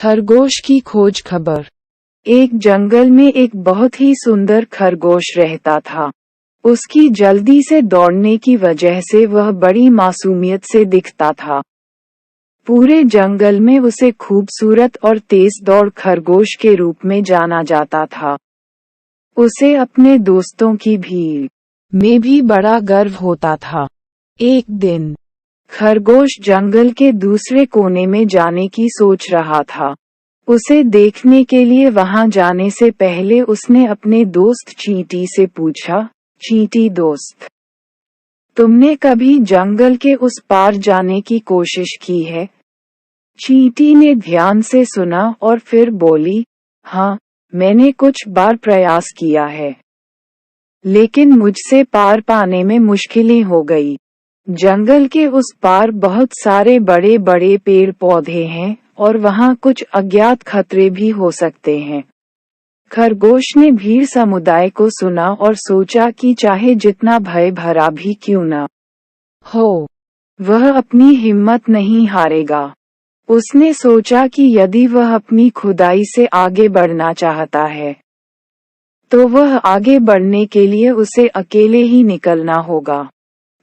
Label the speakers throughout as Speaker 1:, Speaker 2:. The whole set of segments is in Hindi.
Speaker 1: खरगोश की खोज खबर। एक जंगल में एक बहुत ही सुंदर खरगोश रहता था। उसकी जल्दी से दौड़ने की वजह से वह बड़ी मासूमियत से दिखता था। पूरे जंगल में उसे खूबसूरत और तेज दौड़ खरगोश के रूप में जाना जाता था। उसे अपने दोस्तों की भीड़ में भी बड़ा गर्व होता था। एक दिन खरगोश जंगल के दूसरे कोने में जाने की सोच रहा था। उसे देखने के लिए वहां जाने से पहले उसने अपने दोस्त चींटी से पूछा, चींटी दोस्त, तुमने कभी जंगल के उस पार जाने की कोशिश की है? चींटी ने ध्यान से सुना और फिर बोली, हाँ, मैंने कुछ बार प्रयास किया है, लेकिन मुझसे पार पाने में मुश्किलें हो गई। जंगल के उस पार बहुत सारे बड़े बड़े पेड़ पौधे हैं और वहाँ कुछ अज्ञात खतरे भी हो सकते हैं। खरगोश ने भीड़ समुदाय को सुना और सोचा कि चाहे जितना भय भरा भी क्यों न हो, वह अपनी हिम्मत नहीं हारेगा। उसने सोचा कि यदि वह अपनी खुदाई से आगे बढ़ना चाहता है, तो वह आगे बढ़ने के लिए उसे अकेले ही निकलना होगा।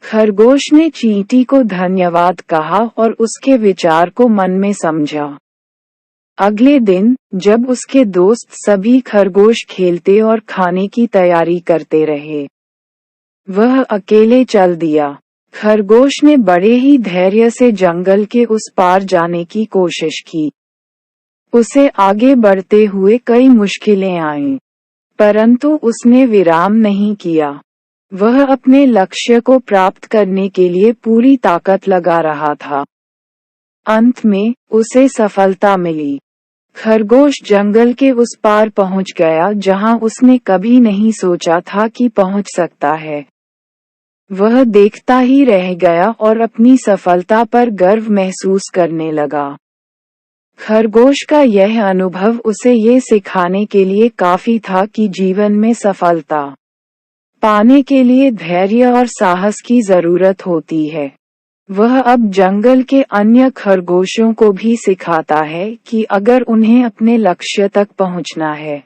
Speaker 1: खरगोश ने चींटी को धन्यवाद कहा और उसके विचार को मन में समझा। अगले दिन, जब उसके दोस्त सभी खरगोश खेलते और खाने की तैयारी करते रहे, वह अकेले चल दिया। खरगोश ने बड़े ही धैर्य से जंगल के उस पार जाने की कोशिश की। उसे आगे बढ़ते हुए कई मुश्किलें आईं, परंतु उसने विराम नहीं किया। वह अपने लक्ष्य को प्राप्त करने के लिए पूरी ताकत लगा रहा था। अंत में, उसे सफलता मिली। खरगोश जंगल के उस पार पहुंच गया जहां उसने कभी नहीं सोचा था कि पहुंच सकता है। वह देखता ही रह गया और अपनी सफलता पर गर्व महसूस करने लगा। खरगोश का यह अनुभव उसे ये सिखाने के लिए काफी था कि जीवन में सफलता पाने के लिए धैर्य और साहस की जरूरत होती है। वह अब जंगल के अन्य खरगोशों को भी सिखाता है कि अगर उन्हें अपने लक्ष्य तक पहुंचना है,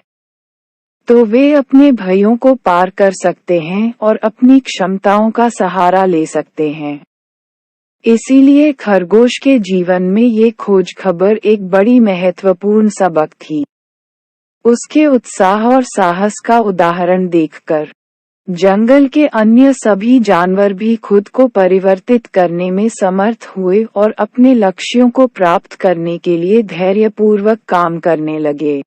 Speaker 1: तो वे अपने भयों को पार कर सकते हैं और अपनी क्षमताओं का सहारा ले सकते हैं। इसीलिए खरगोश के जीवन में ये खोज खबर एक बड़ी महत्वपूर्ण सबक थी। उसके उत्साह और साहस का उदाहरण देखकर जंगल के अन्य सभी जानवर भी खुद को परिवर्तित करने में समर्थ हुए और अपने लक्ष्यों को प्राप्त करने के लिए धैर्यपूर्वक काम करने लगे।